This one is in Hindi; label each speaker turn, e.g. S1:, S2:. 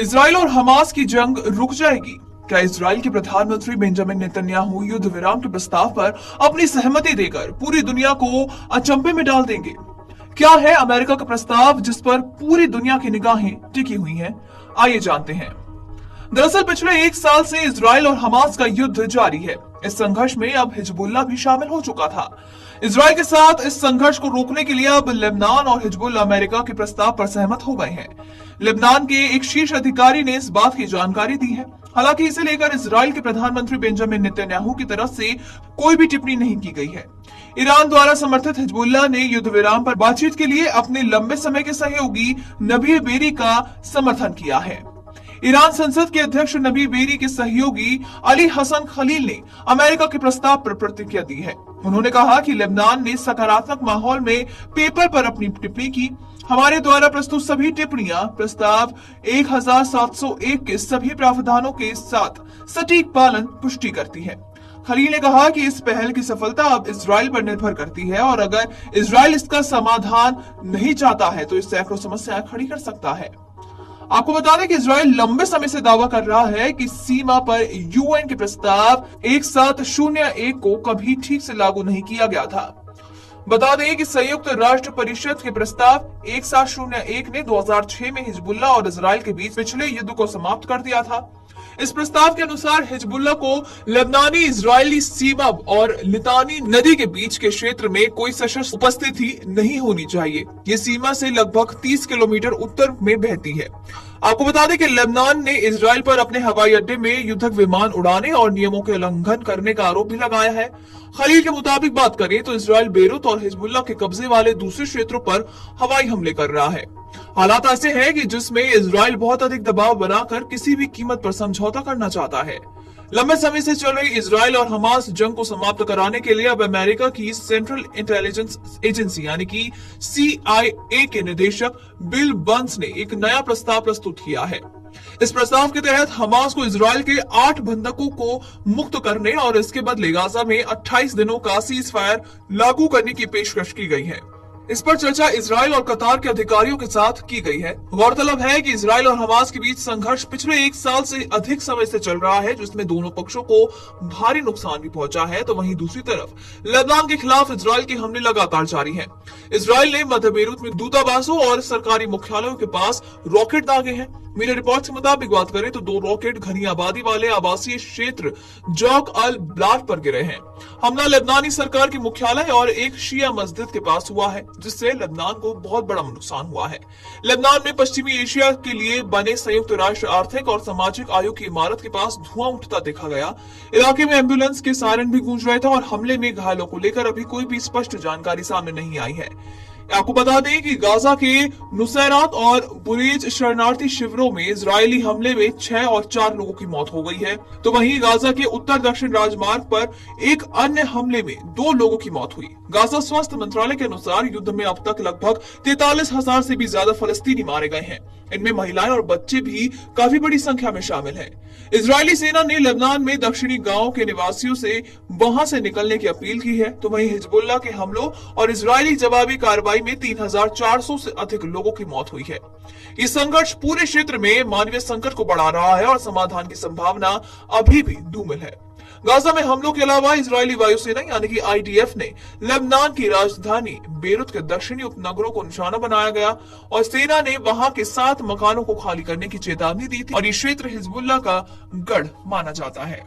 S1: इजराइल और हमास की जंग रुक जाएगी? क्या इजराइल के प्रधानमंत्री बेंजामिन नेतन्याहू युद्ध विराम के प्रस्ताव पर अपनी सहमति देकर पूरी दुनिया को अचंभे में डाल देंगे? क्या है अमेरिका का प्रस्ताव जिस पर पूरी दुनिया की निगाहें टिकी हुई हैं? आइए जानते हैं। दरअसल पिछले एक साल से इजराइल और हमास का युद्ध जारी है। इस संघर्ष में अब हिजबुल्लाह भी शामिल हो चुका था। इजराइल के साथ इस संघर्ष को रोकने के लिए अब लेबनान और हिजबुल्लाह अमेरिका के प्रस्ताव पर सहमत हो गए हैं। लेबनान के एक शीर्ष अधिकारी ने इस बात की जानकारी दी है। हालांकि इसे लेकर इजराइल के प्रधानमंत्री बेंजामिन नेतन्याहू की तरफ से कोई भी टिप्पणी नहीं की गई है। ईरान द्वारा समर्थित हिजबुल्लाह ने युद्ध विराम पर बातचीत के लिए अपने लंबे समय के सहयोगी नबी बेरी का समर्थन किया है। ईरान संसद के अध्यक्ष नबी बेरी के सहयोगी अली हसन खलील ने अमेरिका के प्रस्ताव पर प्रतिक्रिया दी है। उन्होंने कहा कि लेबनान ने सकारात्मक माहौल में पेपर पर अपनी टिप्पणी की। हमारे द्वारा प्रस्तुत सभी टिप्पणियां प्रस्ताव 1701 के सभी प्रावधानों के साथ सटीक पालन पुष्टि करती है। खलील ने कहा कि इस पहल की सफलता अब इजराइल पर निर्भर करती है और अगर इजराइल इसका समाधान नहीं चाहता है तो इस सैकड़ों समस्याएं खड़ी कर सकता है। आपको बता दें कि इजराइल लंबे समय से दावा कर रहा है कि सीमा पर यूएन के प्रस्ताव 1701 को कभी ठीक से लागू नहीं किया गया था। बता दें कि संयुक्त राष्ट्र परिषद के प्रस्ताव 1701 ने 2006 में हिजबुल्लाह और इजराइल के बीच पिछले युद्ध को समाप्त कर दिया था। इस प्रस्ताव के अनुसार हिजबुल्लाह को लेबनानी इजरायली सीमा और लितानी नदी के बीच के क्षेत्र में कोई सशस्त्र उपस्थिति नहीं होनी चाहिए। ये सीमा से लगभग 30 किलोमीटर उत्तर में बहती है। आपको बता दें कि लेबनान ने इजराइल पर अपने हवाई अड्डे में युद्धक विमान उड़ाने और नियमों के उल्लंघन करने का आरोप भी लगाया है। खलील के मुताबिक बात करें तो इजराइल बेरूत और हिजबुल्लाह के कब्जे वाले दूसरे क्षेत्रों पर हवाई हमले कर रहा है। हालात ऐसे हैं कि जिसमें इजराइल बहुत अधिक दबाव बनाकर किसी भी कीमत पर समझौता करना चाहता है। लंबे समय से चल रही इजराइल और हमास जंग को समाप्त कराने के लिए अब अमेरिका की सेंट्रल इंटेलिजेंस एजेंसी यानी कि CIA के निदेशक बिल बर्न्स ने एक नया प्रस्ताव प्रस्तुत किया है। इस प्रस्ताव के तहत हमास को इजराइल के 8 बंधकों को मुक्त करने और इसके बदले गाजा में 28 दिनों का सीज फायर लागू करने की पेशकश की गई है। इस पर चर्चा इजराइल और कतार के अधिकारियों के साथ की गई है। गौरतलब है कि इजराइल और हमास के बीच संघर्ष पिछले एक साल से अधिक समय से चल रहा है, जिसमें दोनों पक्षों को भारी नुकसान भी पहुंचा है। तो वहीं दूसरी तरफ लेबनान के खिलाफ इजराइल के हमले लगातार जारी हैं। इजराइल ने मध्य बेरूत में दूतावासों और सरकारी मुख्यालयों के पास रॉकेट दागे हैं। मीडिया रिपोर्ट के मुताबिक बात करें तो 2 रॉकेट घनी आबादी वाले आवासीय क्षेत्र जौक अल ब्लाट पर गिरे हैं। हमला लेबनानी सरकार के मुख्यालय और एक शिया मस्जिद के पास हुआ है, जिससे लेबनान को बहुत बड़ा नुकसान हुआ है। लेबनान में पश्चिमी एशिया के लिए बने संयुक्त राष्ट्र आर्थिक और सामाजिक आयोग की इमारत के पास धुआं उठता देखा गया। इलाके में एम्बुलेंस के सायरन भी गूंज रहे थे और हमले में घायलों को लेकर अभी कोई भी स्पष्ट जानकारी सामने नहीं आई है। आपको बता दें कि गाजा के नुसैरात और बुरेज शरणार्थी शिविरों में इजरायली हमले में 6 और 4 लोगों की मौत हो गई है। तो वहीं गाजा के उत्तर दक्षिण राजमार्ग पर एक अन्य हमले में 2 लोगों की मौत हुई। गाजा स्वास्थ्य मंत्रालय के अनुसार युद्ध में अब तक लगभग 43,000 से भी ज्यादा फलस्तीनी मारे गए हैं। इनमें महिलाएं और बच्चे भी काफी बड़ी संख्या में शामिल हैं। इजरायली सेना ने लेबनान में दक्षिणी गांवों के निवासियों से वहां से निकलने की अपील की है। तो वहीं हिजबुल्लाह के हमलों और इजरायली जवाबी कार्रवाई में 3,400 से अधिक लोगों की मौत हुई है। ये संघर्ष पूरे क्षेत्र में मानवीय संकट को बढ़ा रहा है और समाधान की संभावना अभी भी धूमिल है। गाजा में हमलों के अलावा इजरायली वायुसेना यानी कि IDF ने लेबनान की राजधानी बेरूत के दक्षिणी उपनगरों को निशाना बनाया गया और सेना ने वहां के 7 मकानों को खाली करने की चेतावनी दी थी और ये क्षेत्र हिजबुल्लाह का गढ़ माना जाता है।